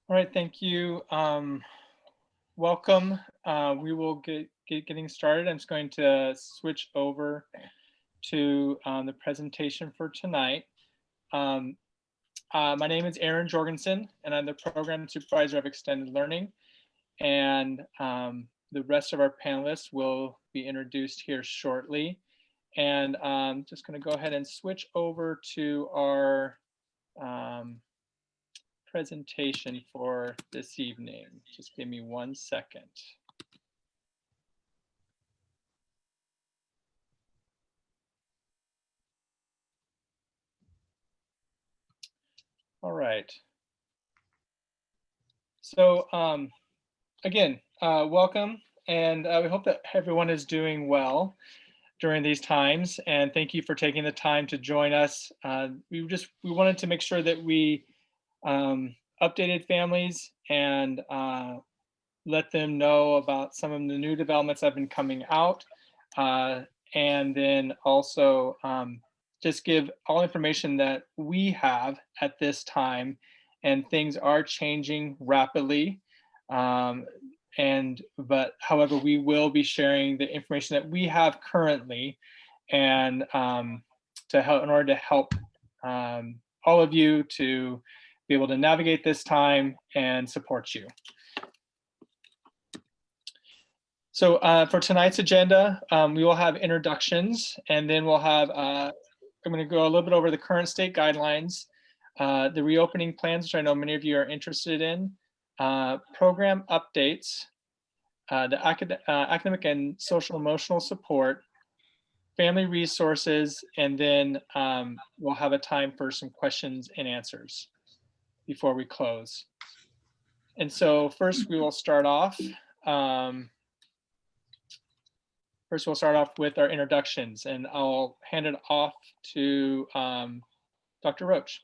All right, thank you. Welcome. We will getting started. I'm just going to switch over to the presentation for tonight. Um, my name is Aaron Jorgensen, and I'm the Program Supervisor of Extended Learning. And the rest of our panelists will be introduced here shortly. And I'm just going to go ahead and switch over to our presentation for this evening. Just give me 1 second. All right. So again, welcome, and we hope that everyone is doing well during these times. And thank you for taking the time to join us. We wanted to make sure that we updated families and let them know about some of the new developments that have been coming out, and then also just give all information that we have at this time. And things are changing rapidly. But however, we will be sharing the information that we have currently, and to help in order to help all of you to be able to navigate this time and support you. So for tonight's agenda, we will have introductions, and then we'll have, I'm going to go a little bit over the current state guidelines, the reopening plans, which I know many of you are interested in, program updates, the academic and social emotional support, family resources, and then we'll have a time for some questions and answers before we close. And so first we will start off. First, we'll start off with our introductions, and I'll hand it off to Dr. Roach.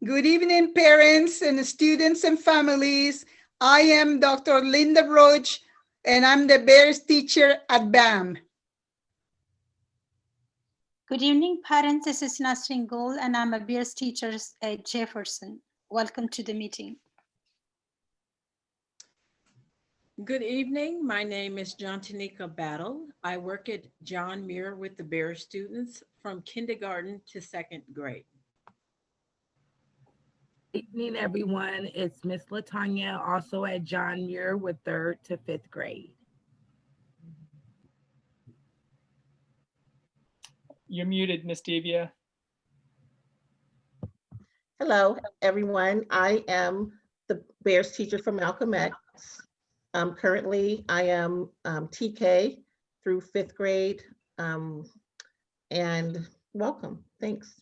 Good evening, parents and students and families. I am Dr. Linda Roach, and I'm the Bears teacher at BAM. Good evening, parents. This is Nasrin Gold, and I'm a Bears teacher at Jefferson. Welcome to the meeting. Good evening. My name is John-Tanika Battle. I work at John Muir with the Bear students from kindergarten to 2nd grade. Good evening, everyone. It's Miss Latanya, also at John Muir with 3rd to 5th grade. You're muted, Miss Devia. Hello, everyone. I am the Bears teacher from Malcolm X. Currently, I am TK through 5th grade, and welcome. Thanks.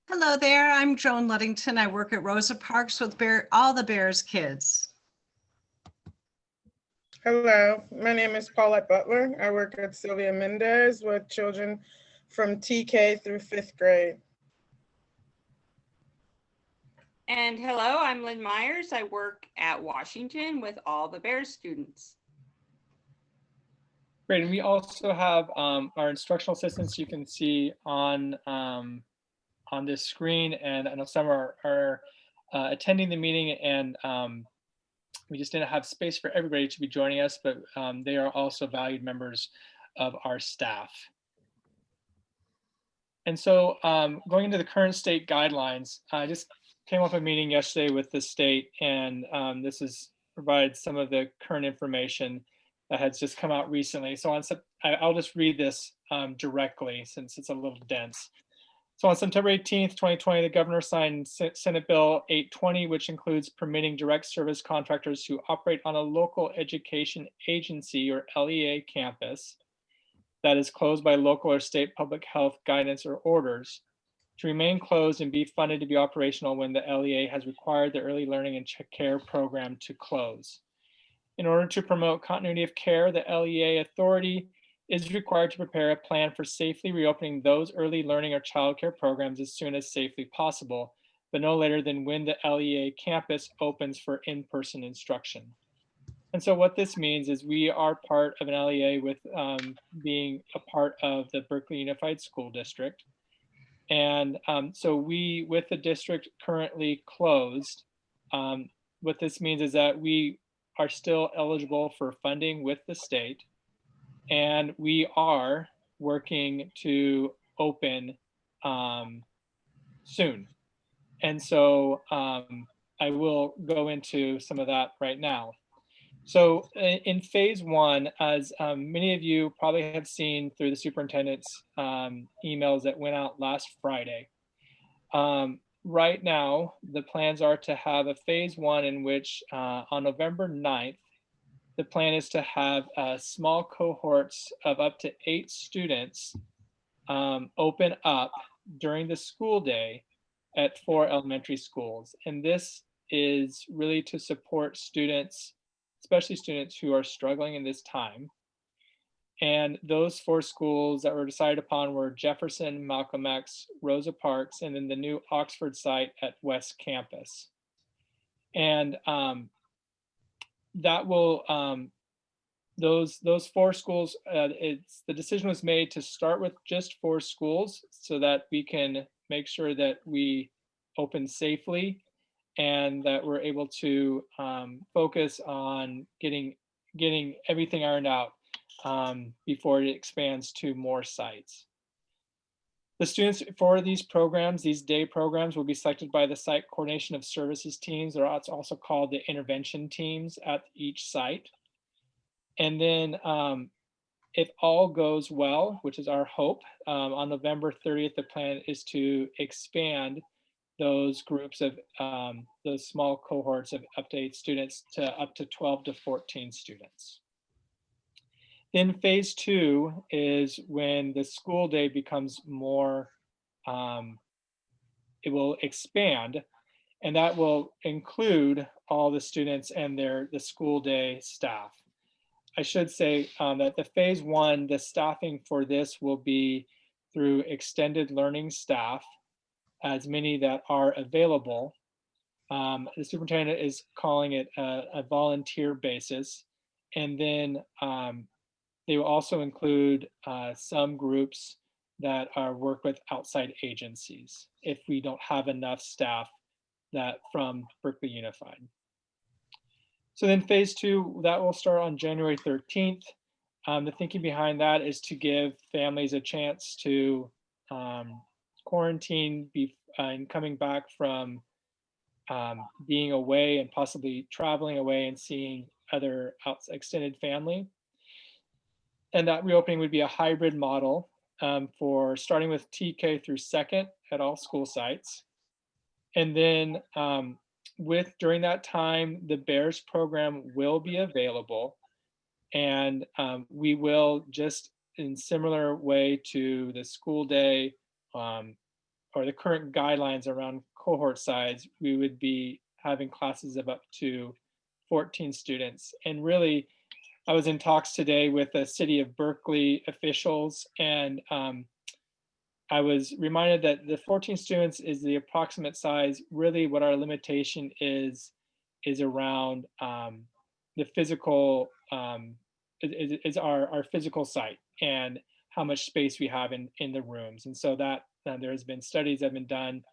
Hello there, I'm Joan Ludington. I work at Rosa Parks with all the Bears kids. Hello, my name is Paulette Butler. I work at Sylvia Mendez with children from TK through 5th grade. And hello, I'm Lynn Myers. I work at Washington with all the Bears students. Great, and we also have our instructional assistants you can see on this screen, and I know some are attending the meeting, and we just didn't have space for everybody to be joining us, but they are also valued members of our staff. And so going into the current state guidelines, I just came off a meeting yesterday with the state, and this provides some of the current information that has just come out recently. So I'll just read this directly since it's a little dense. So on September 18th, 2020, the governor signed Senate Bill 820, which includes permitting direct service contractors who operate on a local education agency or LEA campus that is closed by local or state public health guidance or orders to remain closed and be funded to be operational when the LEA has required the early learning and care program to close. In order to promote continuity of care, the LEA authority is required to prepare a plan for safely reopening those early learning or childcare programs as soon as safely possible, but no later than when the LEA campus opens for in-person instruction. And so what this means is we are part of an LEA with being a part of the Berkeley Unified School District. And so we, with the district currently closed, what this means is that we are still eligible for funding with the state, and we are working to open soon. And so I will go into some of that right now. So in phase one, as many of you probably have seen through the superintendent's emails that went out last Friday, right now, the plans are to have a phase one in which on November 9th, the plan is to have small cohorts of up to 8 students open up during the school day at 4 elementary schools. And this is really to support students, especially students who are struggling in this time. And those 4 schools that were decided upon were Jefferson, Malcolm X, Rosa Parks, and then the new Oxford site at West Campus. And that will, those 4 schools, the decision was made to start with just 4 schools so that we can make sure that we open safely and that we're able to focus on getting everything ironed out before it expands to more sites. The students for these programs, these day programs, will be selected by the site coordination of services teams, or it's also called the intervention teams at each site. And then if all goes well, which is our hope, on November 30th, the plan is to expand those groups of those small cohorts of up to 8 students to up to 12 to 14 students. Then phase 2 is when the school day becomes more, it will expand, and that will include all the students and the school day staff. I should say that the phase 1, the staffing for this will be through extended learning staff, as many that are available. The superintendent is calling it a volunteer basis. And then they will also include some groups that are work with outside agencies if we don't have enough staff that from Berkeley Unified. So then phase 2, that will start on January 13th. The thinking behind that is to give families a chance to quarantine and coming back from being away and possibly traveling away and seeing other extended family. And that reopening would be a hybrid model for starting with TK through 2nd at all school sites. And then during that time, the BEARS program will be available. And we will, just in similar way to the school day or the current guidelines around cohort size, we would be having classes of up to 14 students. And really, I was in talks today with the City of Berkeley officials, and I was reminded that the 14 students is the approximate size. Really what our limitation is around the physical, is our physical site and how much space we have in the rooms. And so that there has been studies that have been done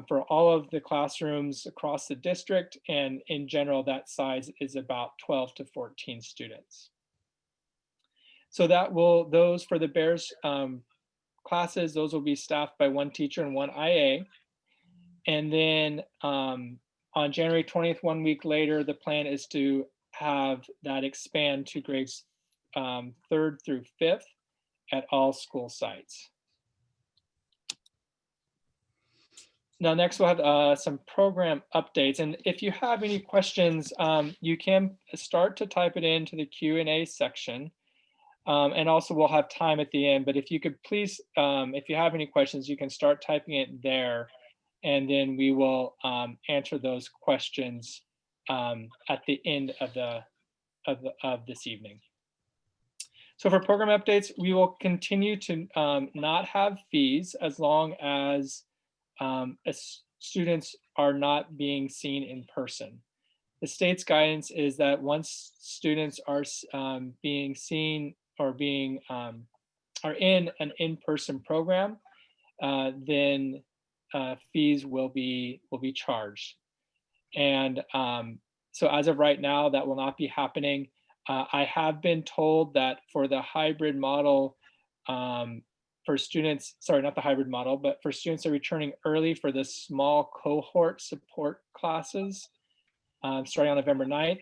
for all of the classrooms across the district. And in general, that size is about 12 to 14 students. So those for the BEARS classes, those will be staffed by 1 teacher and 1 IA. And then on January 20th, 1 week later, the plan is to have that expand to grades 3rd through 5th at all school sites. Now, next we'll have some program updates. And if you have any questions, you can start to type it into the Q&A section. And also we'll have time at the end, but if you could please, if you have any questions, you can start typing it there, and then we will answer those questions at the end of this evening. So for program updates, we will continue to not have fees as long as students are not being seen in person. The state's guidance is that once students are being seen or are in an in-person program, then fees will be charged. And so as of right now, that will not be happening. I have been told that for the hybrid model, for students, sorry, not the hybrid model, but for students that are returning early for the small cohort support classes, starting on November 9th,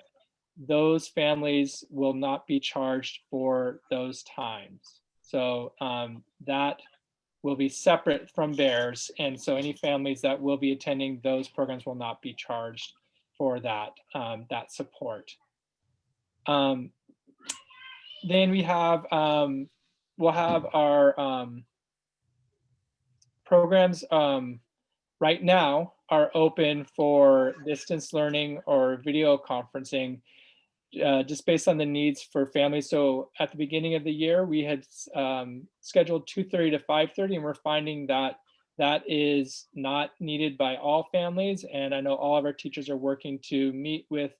those families will not be charged for those times. So that will be separate from Bears. And so any families that will be attending those programs will not be charged for that, that support. Then we have, we'll have our programs right now are open for distance learning or video conferencing, just based on the needs for families. So at the beginning of the year, we had scheduled 2:30 to 5:30, and we're finding that that is not needed by all families. And I know all of our teachers are working to meet with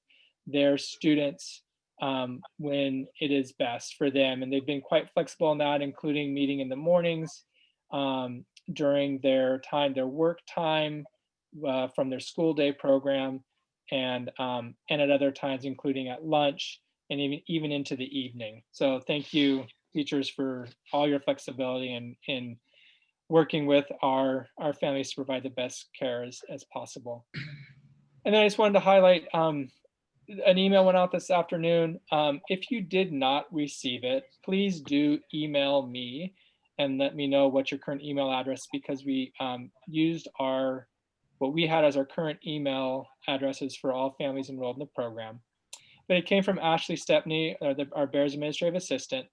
their students when it is best for them. And they've been quite flexible in that, including meeting in the mornings during their time, their work time from their school day program, and at other times, including at lunch and even into the evening. So thank you, teachers, for all your flexibility in working with our families to provide the best care as possible. And then I just wanted to highlight an email went out this afternoon. If you did not receive it, please do email me and let me know what your current email address, because we used what we had as our current email addresses for all families enrolled in the program. But it came from Ashley Stepney, our Bears administrative assistant.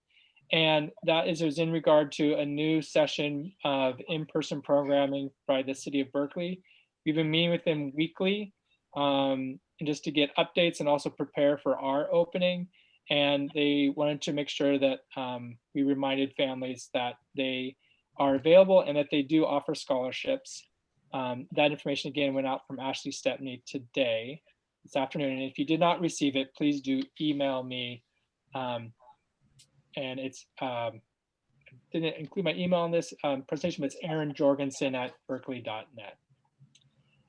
And that was in regard to a new session of in-person programming by the city of Berkeley. We've been meeting with them weekly and just to get updates and also prepare for our opening. And they wanted to make sure that we reminded families that they are available and that they do offer scholarships. That information again went out from Ashley Stepney today, this afternoon. And if you did not receive it, please do email me. And it's, didn't include my email in this presentation, but it's aaronjorgensen@berkeley.net.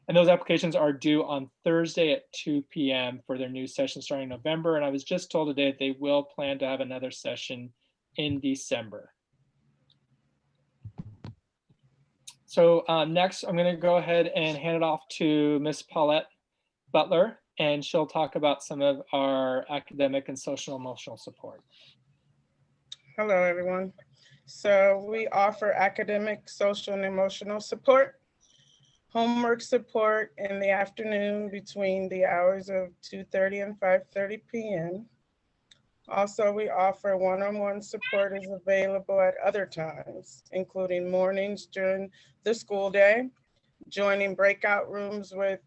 And those applications are due on Thursday at 2 p.m. for their new session starting in November. And I was just told today that they will plan to have another session in December. So next, I'm going to go ahead and hand it off to Miss Paulette Butler, and she'll talk about some of our academic and social emotional support. Hello, everyone. So we offer academic, social, and emotional support, homework support in the afternoon between the hours of 2:30 and 5:30 p.m. Also, we offer one-on-one support is available at other times, including mornings during the school day, joining breakout rooms with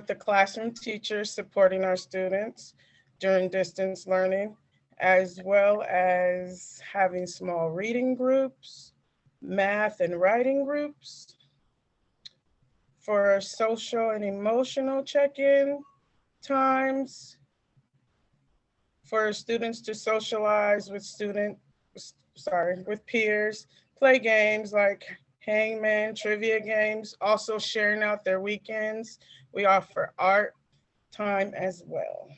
the classroom teachers supporting our students during distance learning, as well as having small reading groups, math and writing groups. For social and emotional check-in times, for students to socialize with with peers, play games like hangman, trivia games, also sharing out their weekends. We offer art time as well.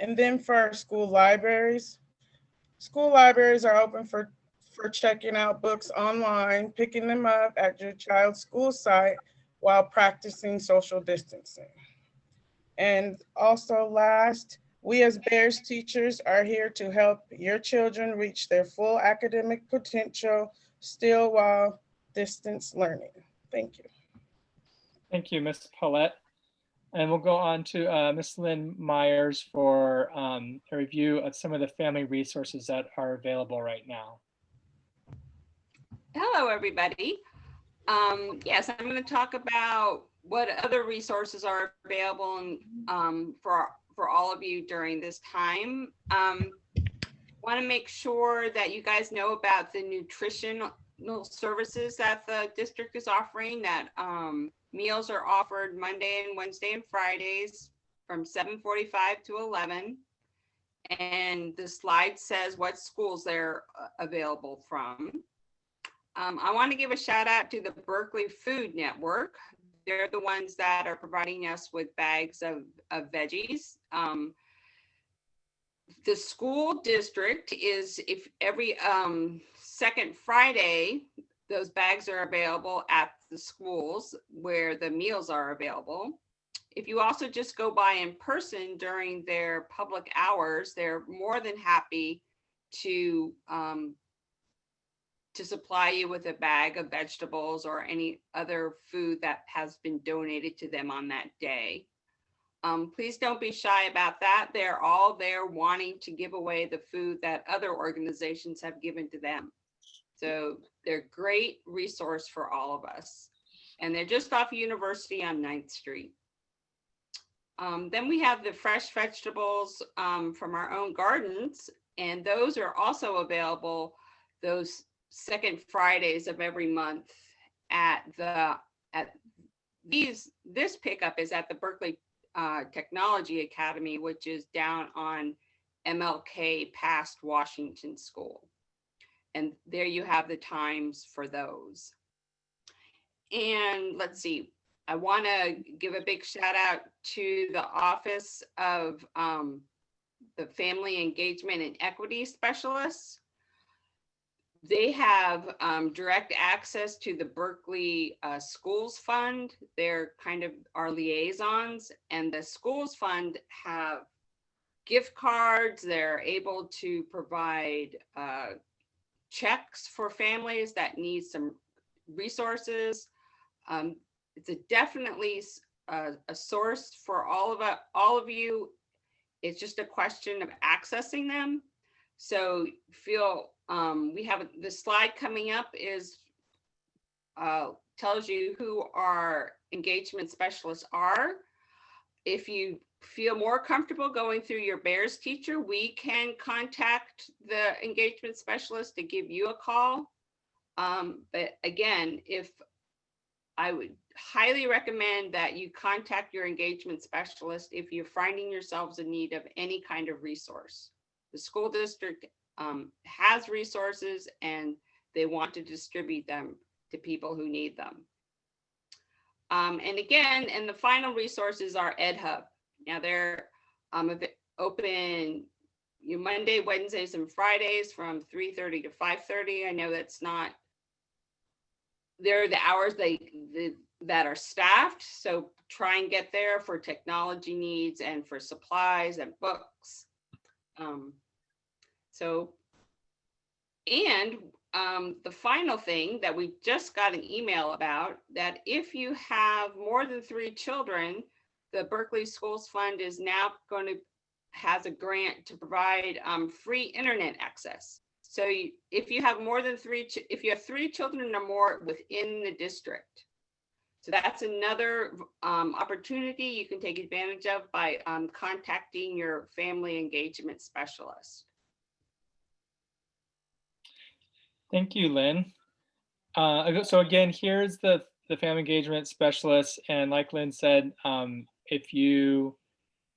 And then for our school libraries are open for checking out books online, picking them up at your child's school site while practicing social distancing. And also last, we as Bears teachers are here to help your children reach their full academic potential still while distance learning. Thank you. Thank you, Ms. Paulette. And we'll go on to Ms. Lynn Myers for a review of some of the family resources that are available right now. Hello, everybody. Yes, I'm going to talk about what other resources are available and, for all of you during this time. Want to make sure that you guys know about the nutritional services that the district is offering, that meals are offered Monday and Wednesday and Fridays from 7:45 to 11. and the slide says what schools they're available from. I want to give a shout out to the Berkeley Food Network. They're the ones that are providing us with bags of veggies. The school district is, if every second Friday, those bags are available at the schools where the meals are available. If you also just go by in person during their public hours, they're more than happy to supply you with a bag of vegetables or any other food that has been donated to them on that day. Please don't be shy about that. They're all there wanting to give away the food that other organizations have given to them. So they're a great resource for all of us. And they're just off University on 9th Street. Then we have the fresh vegetables from our own gardens, and those are also available those second Fridays of every month this pickup is at the Berkeley Technology Academy, which is down on MLK past Washington School. And there you have the times for those. And let's see, I want to give a big shout out to the Office of the Family Engagement and Equity Specialists. They have direct access to the Berkeley Schools Fund. They're kind of our liaisons, and the Schools Fund have gift cards. They're able to provide checks for families that need some resources. It's definitely a source for all of you. It's just a question of accessing them. So feel we have the slide coming up is tells you who our engagement specialists are. If you feel more comfortable going through your BEARS teacher, we can contact the engagement specialist to give you a call. But again, I would highly recommend that you contact your engagement specialist if you're finding yourselves in need of any kind of resource. The school district has resources and they want to distribute them to people who need them. And again, and the final resources are EdHub. Now they're open Monday, Wednesdays, and Fridays from 3:30 to 5:30. I know that's not, they're the hours that are staffed. So try and get there for technology needs and for supplies and books. The final thing that we just got an email about, that if you have more than 3 children, the Berkeley Schools Fund is now has a grant to provide free internet access. So if you have more than 3, if you have 3 children or more within the district, so that's another opportunity you can take advantage of by contacting your family engagement specialist. Thank you, Lynn. So again, here's the family engagement specialist, and like Lynn said, if you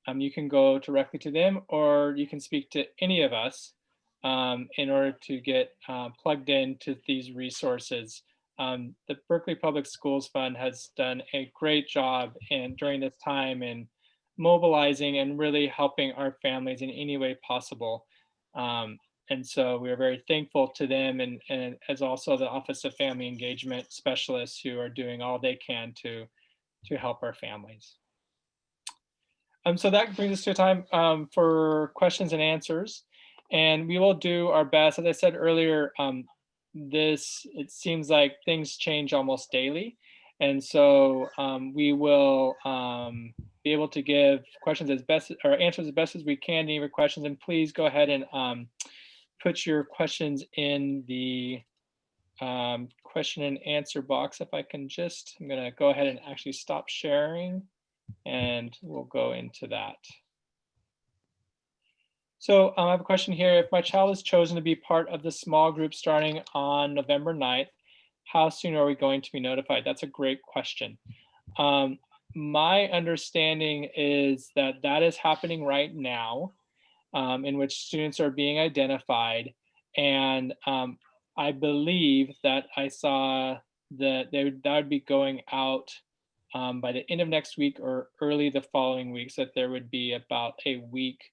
can go directly to them, or you can speak to any of us in order to get plugged into these resources. The Berkeley Public Schools Fund has done a great job during this time in mobilizing and really helping our families in any way possible. And so we are very thankful to them, and as also the Office of Family Engagement Specialists, who are doing all they can to help our families. So that brings us to a time for questions and answers, and we will do our best. As I said earlier, it seems like things change almost daily, and so we will be able to give questions as best, or answers as best as we can to your questions. And please go ahead and put your questions in the question and answer box. If I can just, I'm gonna go ahead and actually stop sharing, and we'll go into that. So I have a question here. If my child is chosen to be part of the small group starting on November 9th, how soon are we going to be notified? That's a great question. My understanding is that that is happening right now. in which students are being identified. And I believe that I saw that that would be going out by the end of next week or early the following week, so that there would be about a week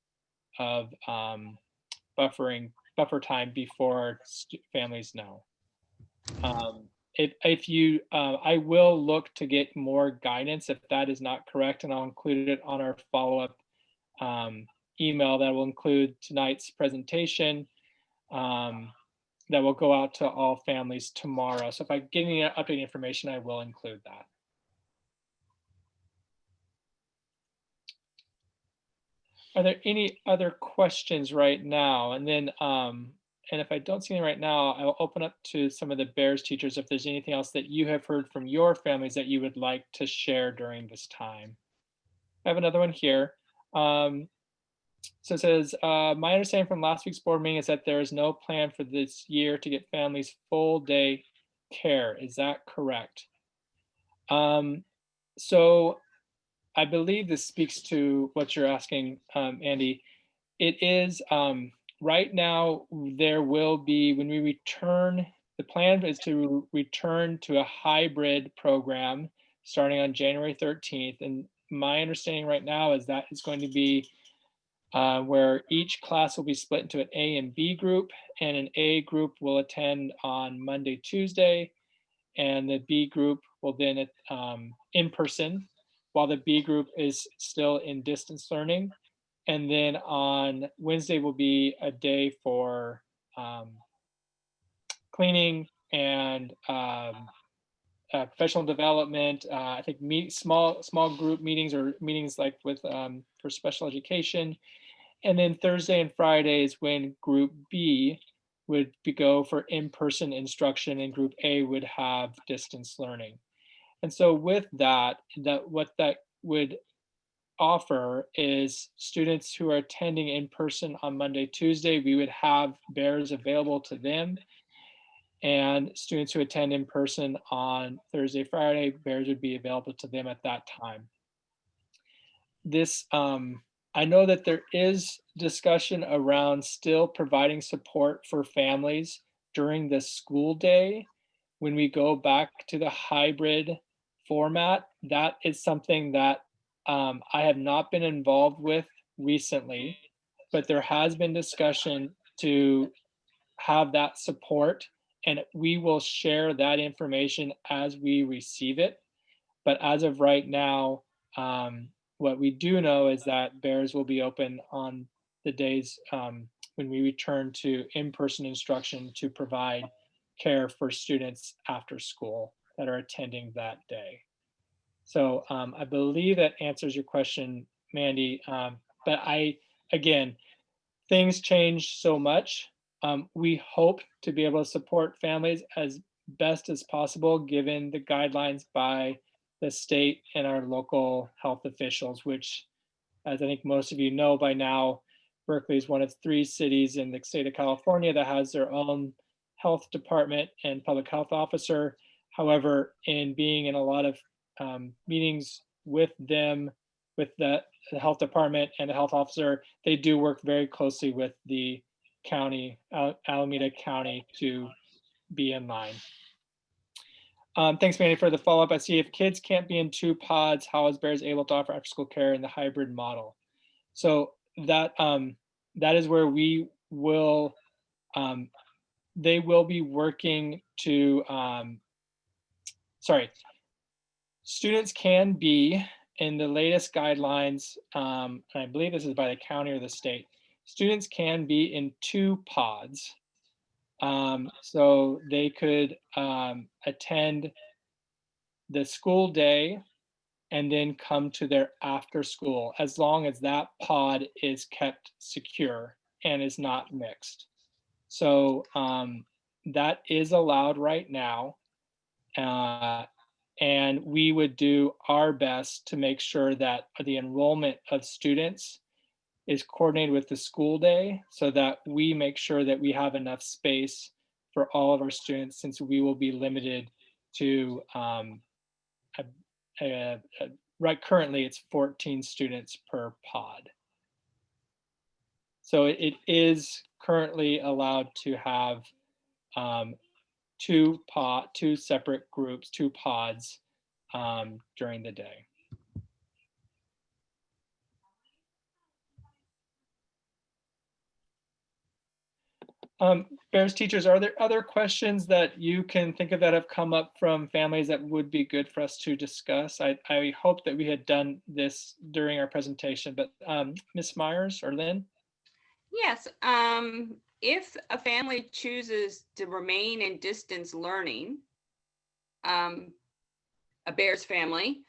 of buffer time before families know. If you, I will look to get more guidance if that is not correct, and I'll include it on our follow-up email that will include tonight's presentation that will go out to all families tomorrow. So if I get any updated information, I will include that. Are there any other questions right now? And then, and if I don't see any right now, I will open up to some of the Bears teachers if there's anything else that you have heard from your families that you would like to share during this time. I have another one here. So it says, my understanding from last week's board meeting is that there is no plan for this year to get families full day care. Is that correct? So I believe this speaks to what you're asking, Andy. It is, right now, there will be, when we return, the plan is to return to a hybrid program starting on January 13th. And my understanding right now is that it's going to be where each class will be split into an A and B group, and an A group will attend on Monday, Tuesday, and the B group will then in person, while the B group is still in distance learning. And then on Wednesday will be a day for cleaning and professional development. I think small group meetings or meetings like with for special education. And then Thursday and Friday is when Group B would go for in-person instruction, and Group A would have distance learning. And so with that, what that would offer is students who are attending in person on Monday, Tuesday, we would have Bears available to them. And students who attend in person on Thursday, Friday, Bears would be available to them at that time. This, I know that there is discussion around still providing support for families during the school day. When we go back to the hybrid format, that is something that I have not been involved with recently, but there has been discussion to have that support, and we will share that information as we receive it. But as of right now, what we do know is that Bears will be open on the days when we return to in-person instruction to provide care for students after school that are attending that day. So I believe that answers your question, Mandy. But again, things change so much. We hope to be able to support families as best as possible, given the guidelines by the state and our local health officials, which, as I think most of you know by now, Berkeley is one of 3 cities in the state of California that has their own health department and public health officer. However, in being in a lot of meetings with them, with the health department and the health officer, they do work very closely with the county, Alameda County, to be in line. Thanks, Mandy, for the follow-up. I see if kids can't be in 2 pods, how is Bears able to offer after-school care in the hybrid model? So that that is where we will, they will be working to, sorry, students can be, in the latest guidelines, and I believe this is by the county or the state, students can be in 2 pods. So they could attend the school day and then come to their after school, as long as that pod is kept secure and is not mixed. So that is allowed right now. And we would do our best to make sure that the enrollment of students is coordinated with the school day, so that we make sure that we have enough space for all of our students, since we will be limited to, right currently it's 14 students per pod. So it is currently allowed to have two separate groups, two pods during the day. Bears teachers, are there other questions that you can think of that have come up from families that would be good for us to discuss? I hope that we had done this during our presentation, but Ms. Myers or Lynn? Yes, if a family chooses to remain in distance learning, a Bears family,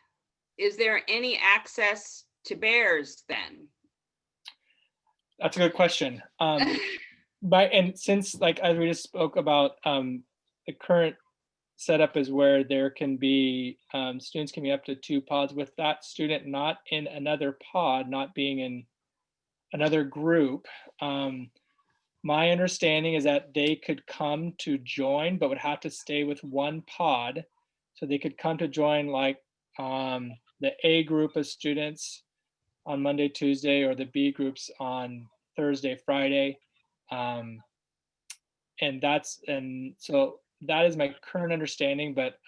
is there any access to Bears then? That's a good question. And since, like, as we just spoke about, the current setup is where there can be, students can be up to 2 pods with that student not in another pod, not being in another group. My understanding is that they could come to join, but would have to stay with one pod. So they could come to join, like, the A group of students on Monday, Tuesday, or the B groups on Thursday, Friday. And so that is my current understanding, but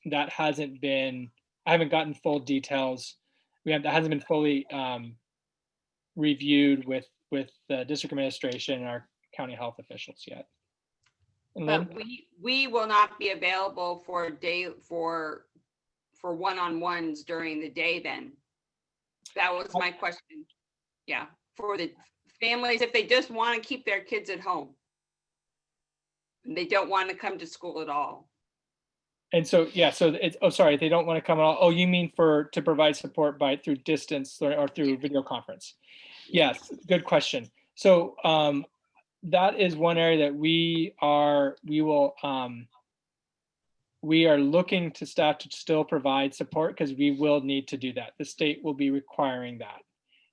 that hasn't been, I haven't gotten full details. That hasn't been fully reviewed with the district administration and our county health officials yet. And Lynn? But we will not be available for one-on-ones during the day then. That was my question. Yeah, for the families, if they just want to keep their kids at home. And they don't want to come to school at all. And so, yeah, so it's, oh, sorry, they don't want to come at all. Oh, you mean to provide support through distance or through video conference? Yes, good question. So that is one area that we are looking to staff to still provide support, because we will need to do that. The state will be requiring that.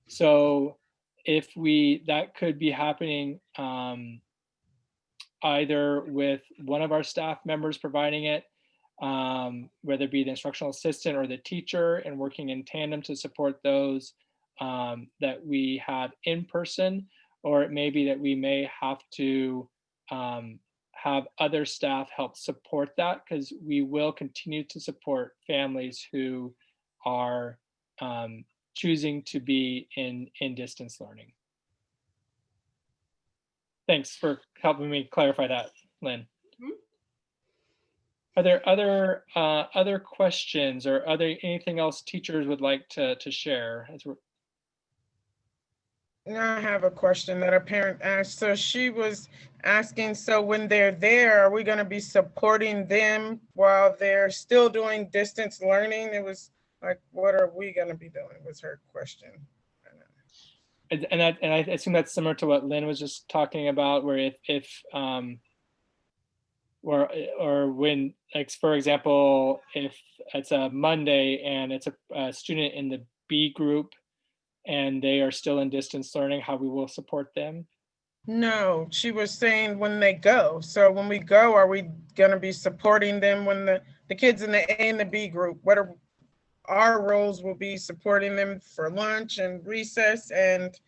So if that could be happening either with one of our staff members providing it, whether it be the instructional assistant or the teacher, and working in tandem to support those that we have in person, or it may be that we may have to have other staff help support that, because we will continue to support families who are choosing to be in distance learning. Thanks for helping me clarify that, Lynn. Mhm. Are there other questions or anything else teachers would like to share? I have a question that a parent asked. So she was asking, so when they're there, are we going to be supporting them while they're still doing distance learning? It was like, what are we going to be doing, was her question. And I assume that's similar to what Lynn was just talking about, where if or when, like, for example, if it's a Monday and it's a student in the B group and they are still in distance learning, how we will support them? No, she was saying when they go. So when we go, are we going to be supporting them when the kids in the A and the B group? What are our roles? Will be supporting them for lunch and recess and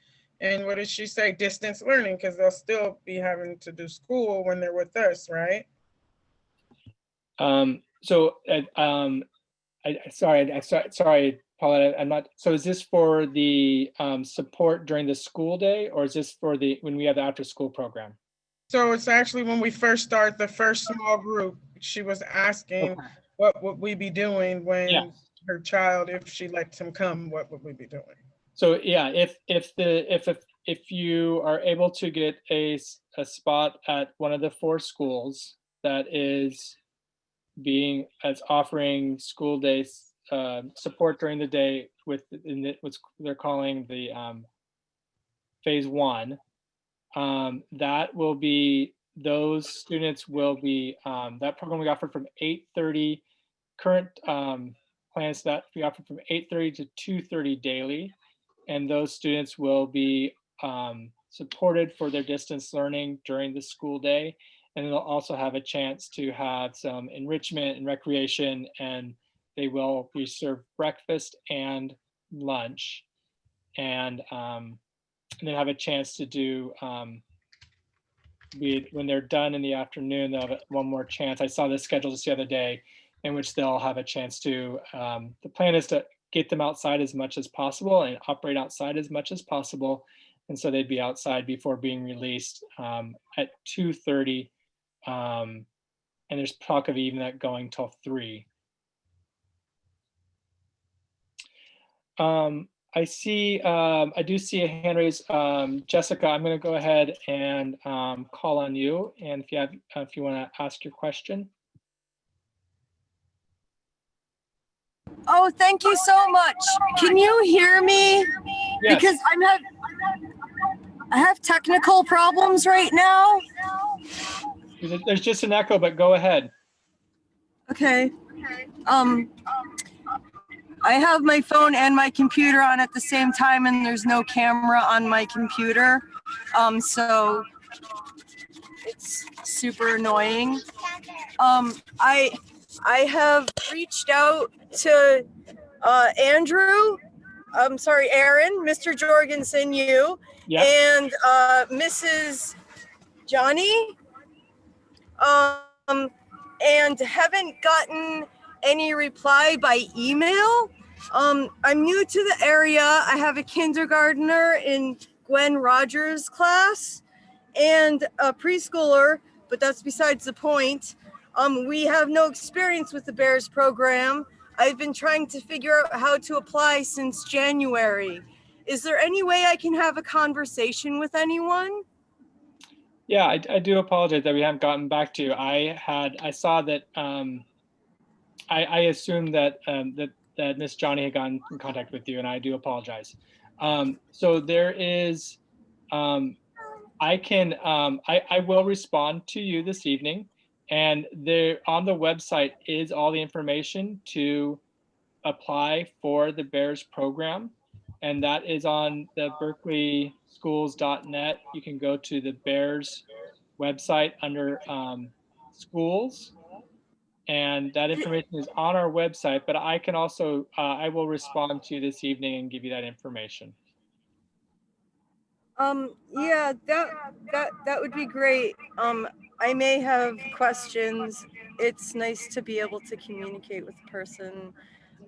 what did she say? Distance learning, because they'll still be having to do school when they're with us, right? Sorry, Paula, I'm not. So is this for the support during the school day, or is this for when we have the after school program? So it's actually when we first start the first small group. She was asking, okay, what would we be doing when her child, if she lets him come, what would we be doing? So yeah, if you are able to get a spot at one of the 4 schools that is offering school days support during the day what they're calling the phase 1, that will be, those students will be, that program will be offered from 8:30, current plans that be offered from 8:30 to 2:30 daily. And those students will be supported for their distance learning during the school day. And they'll also have a chance to have some enrichment and recreation, and they will be served breakfast and lunch. And and then have a chance to do, when they're done in the afternoon, they'll have one more chance. I saw this schedule just the other day in which they'll have a chance to, the plan is to get them outside as much as possible and operate outside as much as possible. And so they'd be outside before being released at 2:30. And there's talk of even that going till 3. I do see a hand raised. Jessica, I'm going to go ahead and call on you. And if you want to ask your question. Oh, thank you so much. Can you hear me? Yes. Because I have technical problems right now. There's just an echo, but go ahead. Okay. I have my phone and my computer on at the same time, and there's no camera on my computer. So it's super annoying. I have reached out to Aaron, Mr. Jorgensen, you, Yeah. and Mrs. Johnny, and haven't gotten any reply by email. I'm new to the area. I have a kindergartner in Gwen Rogers' class and a preschooler, but that's besides the point. We have no experience with the Bears program. I've been trying to figure out how to apply since January. Is there any way I can have a conversation with anyone? Yeah, I do apologize that we haven't gotten back to you. I saw that I assumed that that Miss Johnny had gotten in contact with you, and I do apologize. So there is, I will respond to you this evening, and there on the website is all the information to apply for the Bears program, and that is on the berkeleyschools.net. You can go to the Bears website under schools, and that information is on our website, but I can also, I will respond to you this evening and give you that information. Yeah, that would be great. I may have questions. It's nice to be able to communicate with a person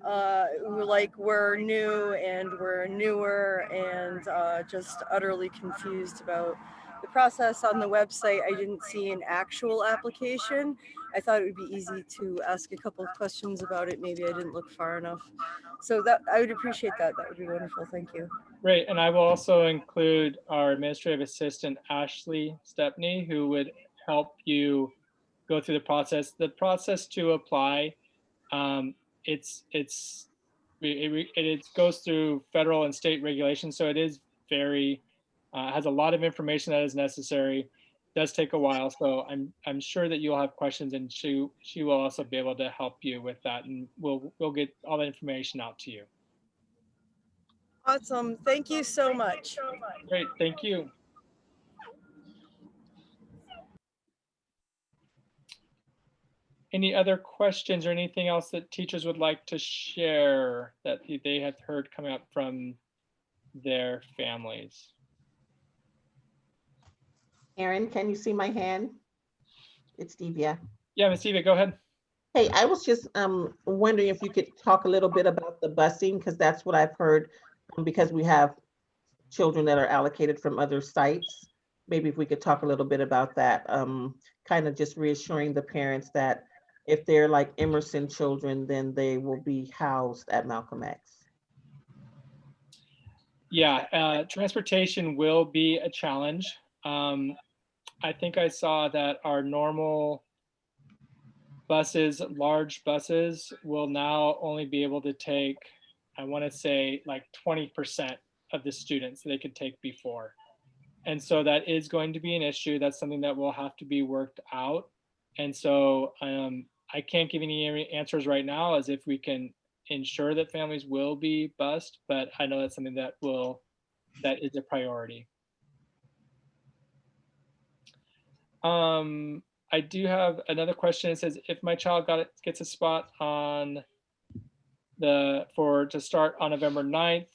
who, like, we're new and we're newer and just utterly confused about the process. On the website, I didn't see an actual application. I thought it would be easy to ask a couple of questions about it. Maybe I didn't look far enough. So that I would appreciate that. That would be wonderful. Thank you. Great, and I will also include our administrative assistant, Ashley Stepney, who would help you go through the process. The process to apply, it goes through federal and state regulations, so it is very, has a lot of information that is necessary. It does take a while, so I'm sure that you'll have questions, and she will also be able to help you with that, and we'll get all the information out to you. Awesome. Thank you so much. Great, thank you. Any other questions or anything else that teachers would like to share that they have heard coming up from their families? Aaron, can you see my hand? It's Divya. Yeah, Ms. Eva, go ahead. Hey, I was just wondering if you could talk a little bit about the busing, because that's what I've heard, because we have children that are allocated from other sites. Maybe if we could talk a little bit about that, kind of just reassuring the parents that if they're like Emerson children, then they will be housed at Malcolm X. Yeah, transportation will be a challenge. I think I saw that our normal buses, large buses, will now only be able to take, I want to say, like 20% of the students they could take before. And so that is going to be an issue. That's something that will have to be worked out. And so I can't give any answers right now as if we can ensure that families will be bused, but I know that's something that is a priority. I do have another question. It says, if my child gets a spot on to start on November 9th,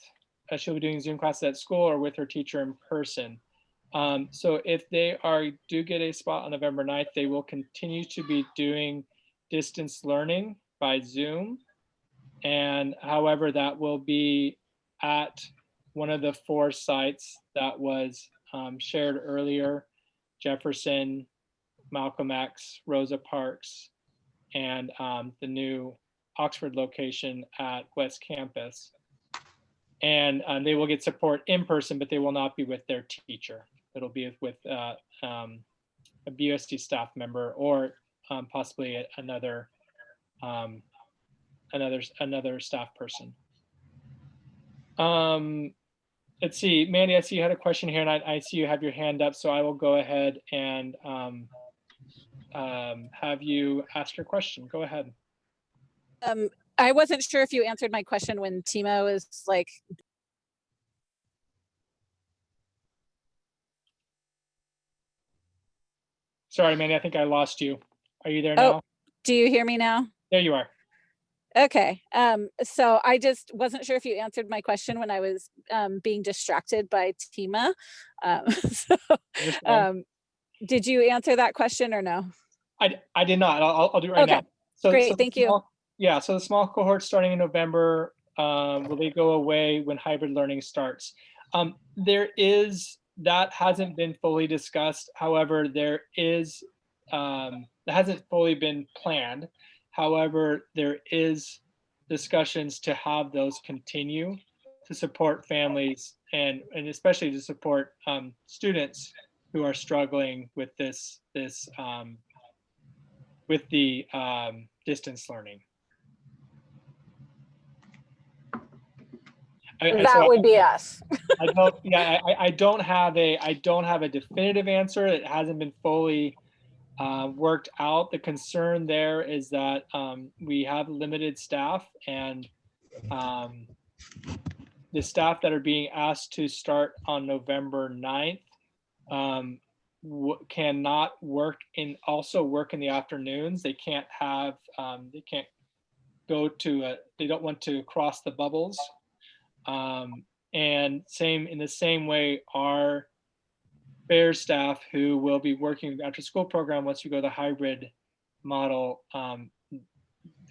she'll be doing Zoom classes at school or with her teacher in person. So if they do get a spot on November 9th, they will continue to be doing distance learning by Zoom. And however, that will be at one of the 4 sites that was shared earlier: Jefferson, Malcolm X, Rosa Parks, and the new Oxford location at West Campus. And they will get support in person, but they will not be with their teacher. It'll be with a BUSD staff member, or possibly another staff person. Let's see, Mandy, I see you had a question here, and I see you have your hand up, so I will go ahead and have you ask your question. Go ahead. I wasn't sure if you answered my question when Timo is like. Sorry, Mandy, I think I lost you. Are you there now? Oh, do you hear me now? There you are. Okay, so I just wasn't sure if you answered my question when I was being distracted by Tima. Did you answer that question or no? I did not. I'll do it right Okay. now. So, Great, thank you. Yeah, so the small cohort starting in November, will they go away when hybrid learning starts? That hasn't been fully discussed. However, that hasn't fully been planned. However, there is discussions to have those continue to support families and especially to support students who are struggling with this with the distance learning. That would be us. I don't have a definitive answer. It hasn't been fully worked out. The concern there is that we have limited staff, and the staff that are being asked to start on November 9th cannot work in the afternoons. They can't have they can't go to they don't want to cross the bubbles. And in the same way, our Bears staff who will be working after school program once we go the hybrid model,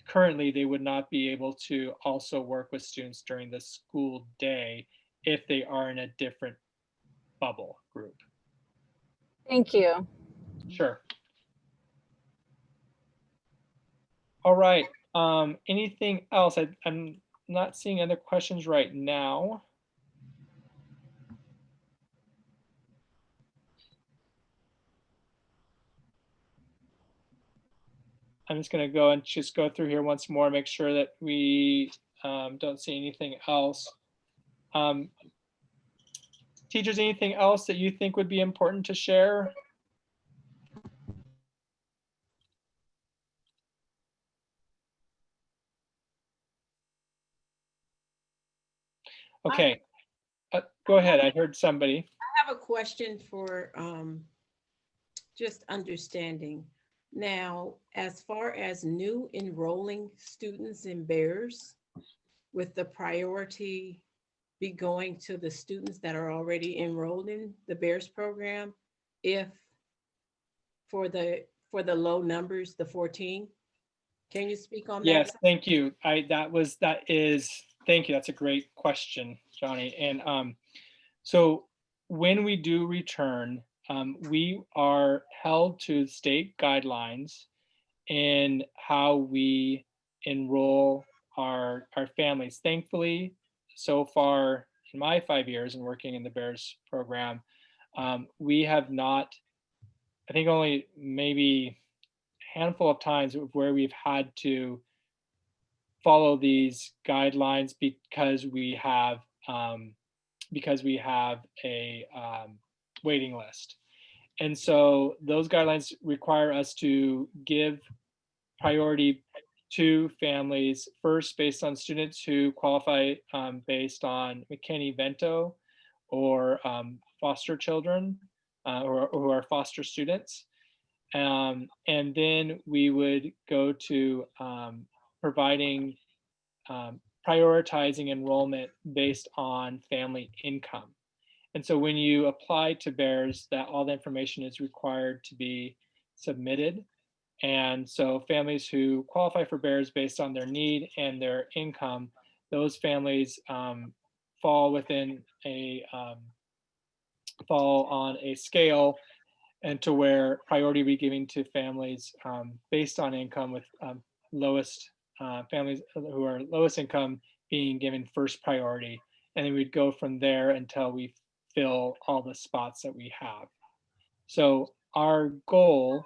currently they would not be able to also work with students during the school day if they are in a different bubble group. Thank you. Sure. All right. Anything else? I'm not seeing other questions right now. I'm just going to go and just go through here once more, make sure that we don't see anything else. Teachers, anything else that you think would be important to share? Okay, go ahead. I heard somebody. I have a question for just understanding. Now, as far as new enrolling students in Bears, with the priority be going to the students that are already enrolled in the Bears program, if for the low numbers, the 14? Can you speak on that? Yes, thank you. Thank you. That's a great question, Johnny. And so when we do return, we are held to state guidelines in how we enroll our families. Thankfully, so far in my 5 years in working in the Bears program, we have not, I think only maybe a handful of times where we've had to follow these guidelines because we have a waiting list. And so those guidelines require us to give priority to families first based on students who qualify based on McKinney-Vento or foster children or who are foster students. And then we would go to providing prioritizing enrollment based on family income. And so when you apply to BEARS, that all the information is required to be submitted. And so families who qualify for BEARS based on their need and their income, those families fall within a fall on a scale and to where priority be given to families based on income, with lowest families who are lowest income being given first priority. And then we'd go from there until we fill all the spots that we have. So our goal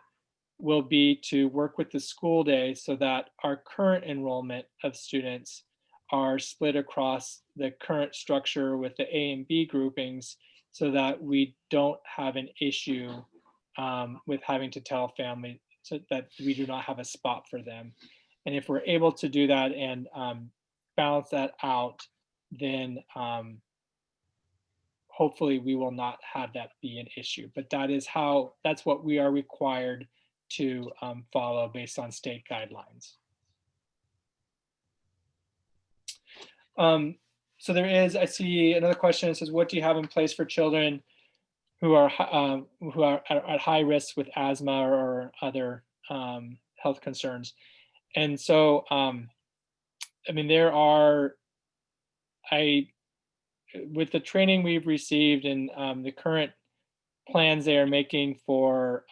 will be to work with the school day so that our current enrollment of students are split across the current structure with the A and B groupings, so that we don't have an issue with having to tell families so that we do not have a spot for them. And if we're able to do that and balance that out, then hopefully we will not have that be an issue. But that's what we are required to follow based on state guidelines. So there is, I see another question that says, what do you have in place for children who are at high risk with asthma or other health concerns? And so, I mean, with the training we've received and the current plans they are making for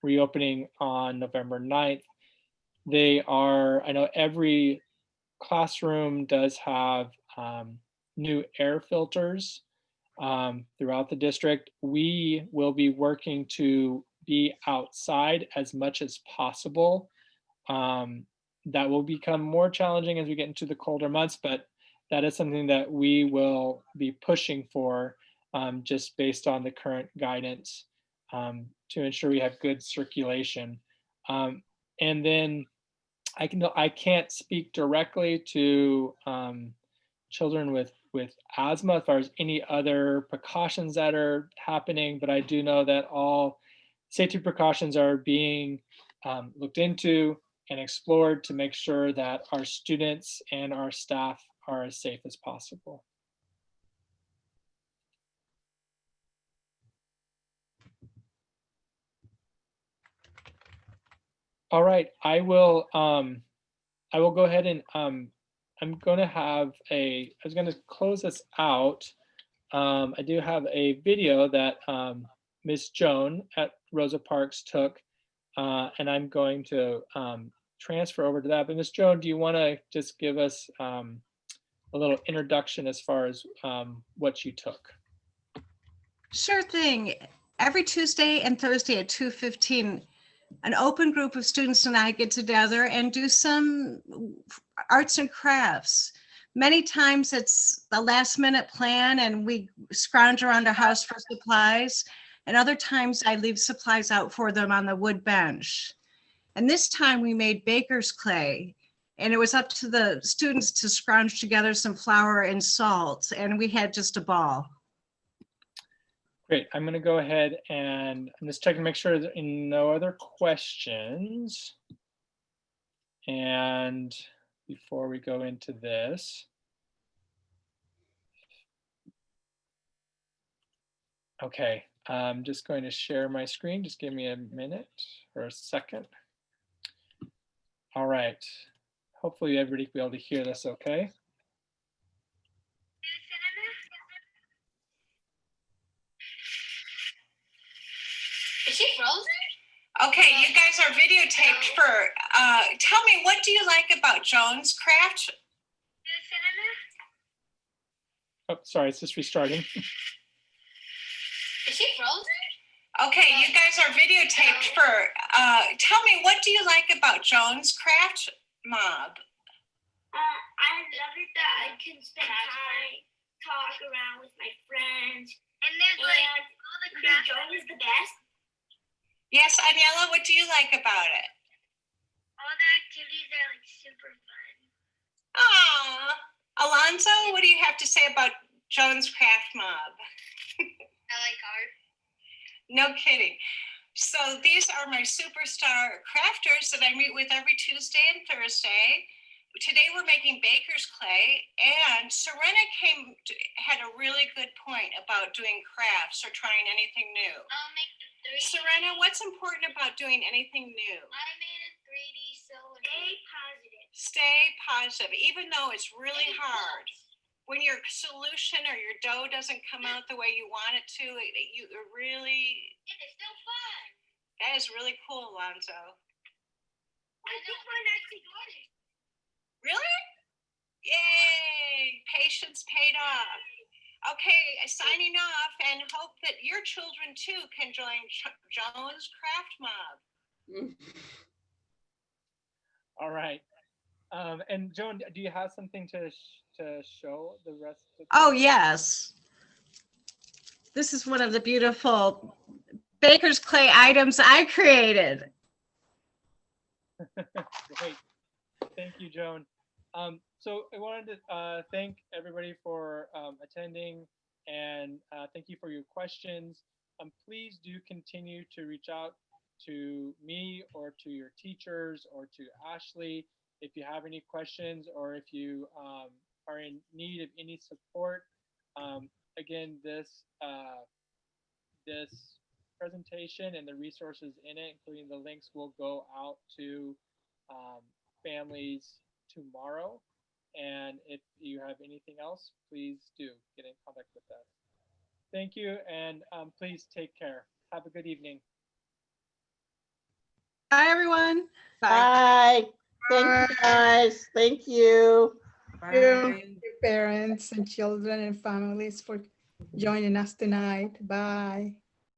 reopening on November 9th, I know every classroom does have new air filters throughout the district. We will be working to be outside as much as possible. That will become more challenging as we get into the colder months, but that is something that we will be pushing for just based on the current guidance to ensure we have good circulation. And then I can't speak directly to children with asthma as far as any other precautions that are happening, but I do know that all safety precautions are being looked into and explored to make sure that our students and our staff are as safe as possible. All right, I will go ahead and I'm going to I was going to close this out. I do have a video that Miss Joan at Rosa Parks took, and I'm going to transfer over to that. But Miss Joan, do you want to just give us a little introduction as far as what you took? Sure thing. Every Tuesday and Thursday at 2:15, an open group of students and I get together and do some arts and crafts. Many times it's the last minute plan and we scrounge around a house for supplies. And other times I leave supplies out for them on the wood bench. And this time we made baker's clay, and it was up to the students to scrounge together some flour and salt, and we had just a ball. Great. I'm going to go ahead and I'm just checking to make sure there are no other questions. And before we go into this, okay, I'm just going to share my screen. Just give me a minute or a second. All right. Hopefully everybody will be able to hear this okay. Is she frozen? Okay, you guys are videotaped for, tell me, what do you like about Joan's craft? Oh, sorry, it's just restarting. Is she frozen? Okay, you guys are videotaped for, tell me, what do you like about Joan's craft mob? I love it that I can spend time, talk around with my friends. And there's like all the crafts. Joan is the best. Yes, Aniela, what do you like about it? All the activities are like super fun. Aww. Alonzo, what do you have to say about Joan's craft mob? I like art. No kidding. So these are my superstar crafters that I meet with every Tuesday and Thursday. today we're making baker's clay, and Serena had a really good point about doing crafts or trying anything new. I'll make the 3D. Serena, what's important about doing anything new? I made a 3D cylinder. Stay positive. Stay positive, even though it's really hard. When your solution or your dough doesn't come out the way you want it to, you really. It is still fun. That is really cool, Alonzo. I think one actually got it. Really? Yay! Patience paid off. Okay, signing off, and hope that your children too can join Jones Craft Mob. All right. And Joan, do you have something to show the rest of Oh, yes. This is one of the beautiful baker's clay items I created. Great. Thank you, Joan. So I wanted to thank everybody for attending, and thank you for your questions. Please do continue to reach out to me or to your teachers or to Ashley if you have any questions or if you are in need of any support. Again, this presentation and the resources in it, including the links, will go out to families tomorrow. And if you have anything else, please do get in contact with us. Thank you, and please take care. Have a good evening. Bye, everyone. Bye. Thank you, guys. Thank you. Thank you, parents and children and families, for joining us tonight. Bye.